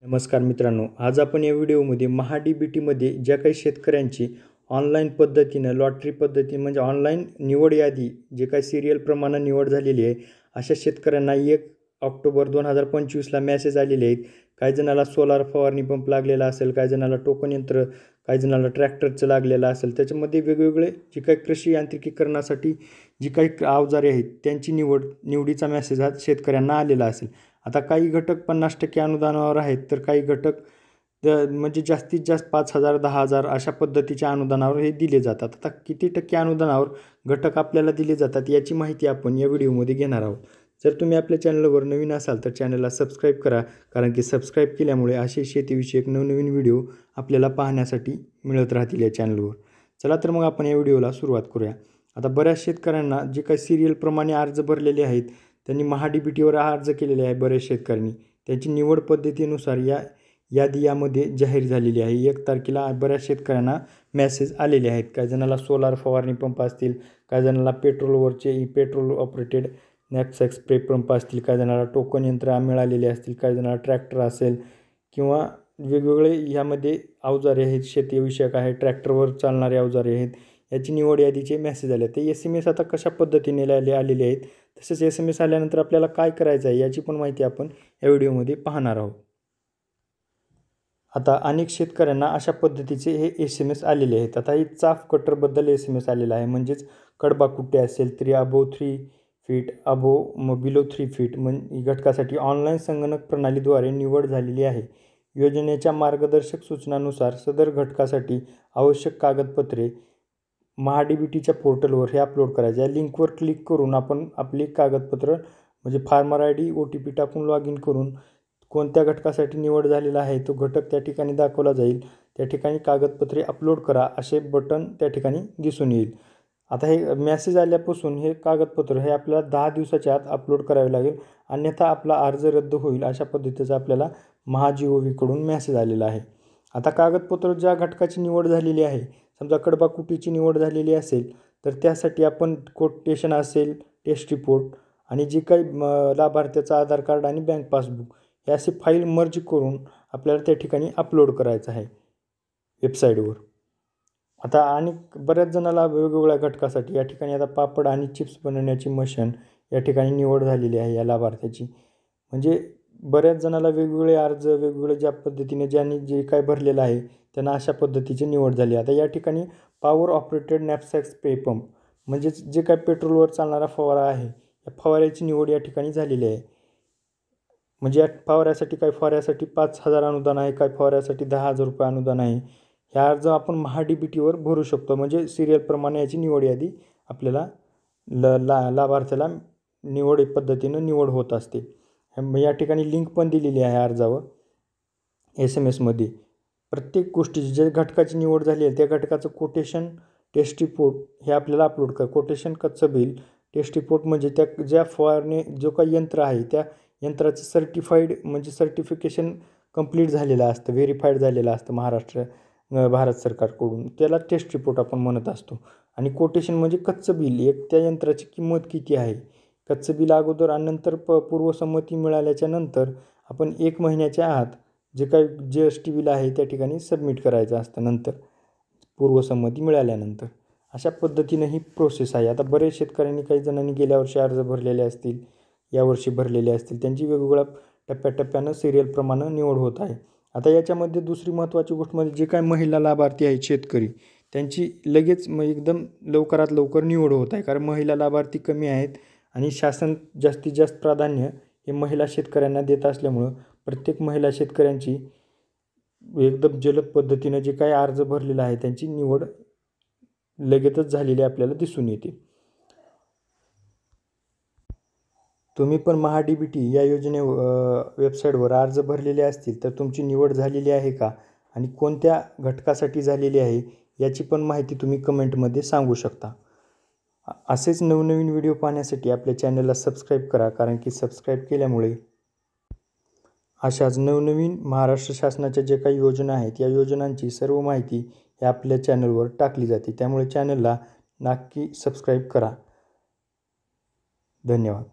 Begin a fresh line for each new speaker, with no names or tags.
नमस्कार मित्रांनो, आज आपण या व्हिडिओमध्ये महा-डी-बी-टीमध्ये ज्या काही शेतकऱ्यांची ऑनलाईन पद्धतीनं लॉटरी पद्धती म्हणजे ऑनलाईन निवड यादी जे काही सिरियलप्रमाणे निवड झालेली आहे, अशा शेतकऱ्यांना 1 ऑक्टोबर 2025ला मेसेज आलेले आहेत. काही जणाला सोलार फवारणी पंप लागलेला असेल, काही जणाला टोकन यंत्र, काही जणाला ट्रॅक्टरचं लागलेलं असेल. त्याच्यामध्ये वेगवेगळे जे काही कृषी यांत्रिकीकरणासाठी जी काही अवजारे आहेत त्यांची निवडीचा मेसेज हा शेतकऱ्यांना आलेला असेल. आता काही घटक 50% अनुदानावर आहेत, तर काही घटक म्हणजे जास्तीत जास्त 5,000 10,000 अशा पद्धतीच्या अनुदानावर हे दिले जातात. आता किती टक्के अनुदानावर घटक आपल्याला दिले जातात याची माहिती आपण या व्हिडिओमध्ये घेणार आहोत. जर तुम्ही आपल्या चॅनलवर नवीन असाल तर चॅनलला सबस्क्राईब करा, कारण की सबस्क्राईब केल्यामुळे असे शेतीविषयक नवनवीन व्हिडिओ आपल्याला पाहण्यासाठी मिळत राहतील या चॅनलवर. चला तर मग आपण या व्हिडिओला सुरुवात करूया. आता बऱ्याच शेतकऱ्यांना जे काही सिरियलप्रमाणे अर्ज भरलेले आहेत त्यांनी महा-डी-बी-टीवर अर्ज केलेले आहे. बऱ्याच शेतकऱ्यांनी त्यांची निवड पद्धतीनुसार यादी यामध्ये जाहीर झालेली आहे. 1 तारखेला बऱ्याच शेतकऱ्यांना मेसेज आलेले आहेत. काही जणाला सोलार फवारणी पंप असतील, काही जणाला petrol operated knapsack spray pump असतील, काही जणाला टोकन यंत्र मिळालेले असतील, काही जणाला ट्रॅक्टर असेल किंवा वेगवेगळे ह्यामध्ये अवजारे आहेत, शेतीविषयक आहे, ट्रॅक्टरवर चालणारे अवजारे आहेत, याची निवड यादीचे मेसेज आले. ते SMS आता कशा पद्धतीने आलेले आहेत, तसेच SMS आल्यानंतर आपल्याला काय करायचं आहे याची पण माहिती आपण या व्हिडिओमध्ये पाहणार आहोत. आता अनेक शेतकऱ्यांना अशा पद्धतीचे हे SMS आलेले आहेत. आता ही चाफ कटरबद्दल SMS आलेला आहे, म्हणजेच कडबा कुट्टे असेल, 3 फीट बिलो 3 फीट घटकासाठी ऑनलाईन संगणक प्रणालीद्वारे निवड झालेली आहे. योजनेच्या मार्गदर्शक सूचनांनुसार सदर घटकासाठी आवश्यक कागदपत्रे महा-डी-बी-टीच्या पोर्टलवर हे अपलोड करायचे. या लिंकवर क्लिक करून आपण आपली कागदपत्र म्हणजे फार्मर ID OTP टाकून लॉग इन करून कोणत्या घटकासाठी निवड झालेला आहे तो घटक त्या ठिकाणी दाखवला जाईल. त्या ठिकाणी कागदपत्रे अपलोड करा असे बटन त्या ठिकाणी दिसून येईल. आता हे मेसेज आल्यापासून हे कागदपत्र हे आपल्याला 10 दिवसाच्या आत अपलोड करावे लागेल, अन्यथा आपला अर्ज रद्द होईल अशा पद्धतीचा आपल्याला महा-GOV-कडून मेसेज आलेला आहे. आता कागदपत्र ज्या घटकाची निवड झालेली आहे, समजा कडबा कुटीची निवड झालेली असेल तर त्यासाठी आपण कोटेशन असेल, टेस्ट रिपोर्ट आणि जे काही लाभार्थ्याचं आधार कार्ड आणि बँक पासबुक हे असे फाईल मर्ज करून आपल्याला त्या ठिकाणी अपलोड करायचं आहे वेबसाईटवर. आता आणि बऱ्याच जणाला वेगवेगळ्या घटकासाठी या ठिकाणी आता पापड आणि चिप्स बनवण्याची मशीन या ठिकाणी निवड झालेली आहे या लाभार्थ्याची. म्हणजे बऱ्याच जणाला वेगवेगळे अर्ज वेगवेगळे ज्या पद्धतीने ज्यांनी जे काय भरलेलं आहे त्यांना अशा पद्धतीची निवड झाली. आता या ठिकाणी power operated knapsack spray pump म्हणजेच जे काय पेट्रोलवर चालणारा फवारा आहे, या फवाऱ्याची निवड या ठिकाणी झालेली आहे. म्हणजे या फवाऱ्यासाठी 5,000 अनुदान आहे, काही फवाऱ्यासाठी 10,000 रुपये अनुदान आहे. ह्या अर्ज आपण महा-डी-बी-टीवर भरू शकतो. म्हणजे सिरियलप्रमाणे याची निवड यादी आपल्याला लाभार्थ्याला निवड पद्धतीनं निवड होत असते. या ठिकाणी लिंक पण दिलेली आहे अर्जावर SMSमध्ये. प्रत्येक गोष्टीची ज्या घटकाची निवड झाली आहे त्या घटकाचं कोटेशन, टेस्ट रिपोर्ट हे आपल्याला अपलोड कोटेशन, कच्चं बिल, टेस्ट रिपोर्ट म्हणजे त्या ज्या फवारणी जो काही यंत्र आहे त्या यंत्राचं सर्टिफाईड म्हणजे सर्टिफिकेशन कंप्लीट झालेलं असतं, व्हेरीफाईड झालेलं असतं भारत सरकारकडून, त्याला टेस्ट रिपोर्ट आपण म्हणत असतो. आणि कोटेशन म्हणजे कच्चं बिल, त्या यंत्राची किंमत किती आहे, कच्चं बिल अगोदर आणि नंतर पूर्वसंमती मिळाल्याच्या नंतर आपण 1 महिन्याच्या आत जे काही GST बिल आहे त्या ठिकाणी सबमिट करायचं असतं नंतर पूर्वसंमती मिळाल्यानंतर. अशा पद्धतीनं ही प्रोसेस आहे. आता बरेच शेतकऱ्यांनी काही जणांनी गेल्या वर्षी अर्ज भरलेले असतील, यावर्षी भरलेले असतील, त्यांची वेगवेगळ्या टप्प्याटप्प्यानं सिरियलप्रमाणे निवड होत आहे. आता याच्यामध्ये दुसरी महत्त्वाची गोष्ट म्हणजे जे काही महिला लाभार्थी आहेत शेतकरी त्यांची लगेच एकदम लवकरात लवकर निवड होत आहे, कारण महिला लाभार्थी कमी आहेत आणि शासन जास्तीत जास्त प्राधान्य हे महिला शेतकऱ्यांना देत असल्यामुळं प्रत्येक महिला शेतकऱ्यांची एकदम जलद पद्धतीनं जे काही अर्ज भरलेला आहे त्यांची निवड लगेचच झालेली आपल्याला दिसून येते. तुम्ही पण महा-डी-बी-टी या वेबसाईटवर अर्ज भरलेले असतील तर तुमची निवड झालेली आहे का आणि कोणत्या घटकासाठी झालेली आहे याची पण माहिती तुम्ही कमेंटमध्ये सांगू शकता. असेच नवनवीन व्हिडिओ पाहण्यासाठी आपल्या चॅनलला सबस्क्राईब करा, कारण की सबस्क्राईब केल्यामुळे अशाच नवनवीन महाराष्ट्र शासनाच्या जे काही योजना आहेत या योजनांची सर्व माहिती हे आपल्या चॅनलवर टाकली जाते. त्यामुळे चॅनलला नक्की सबस्क्राईब करा. धन्यवाद.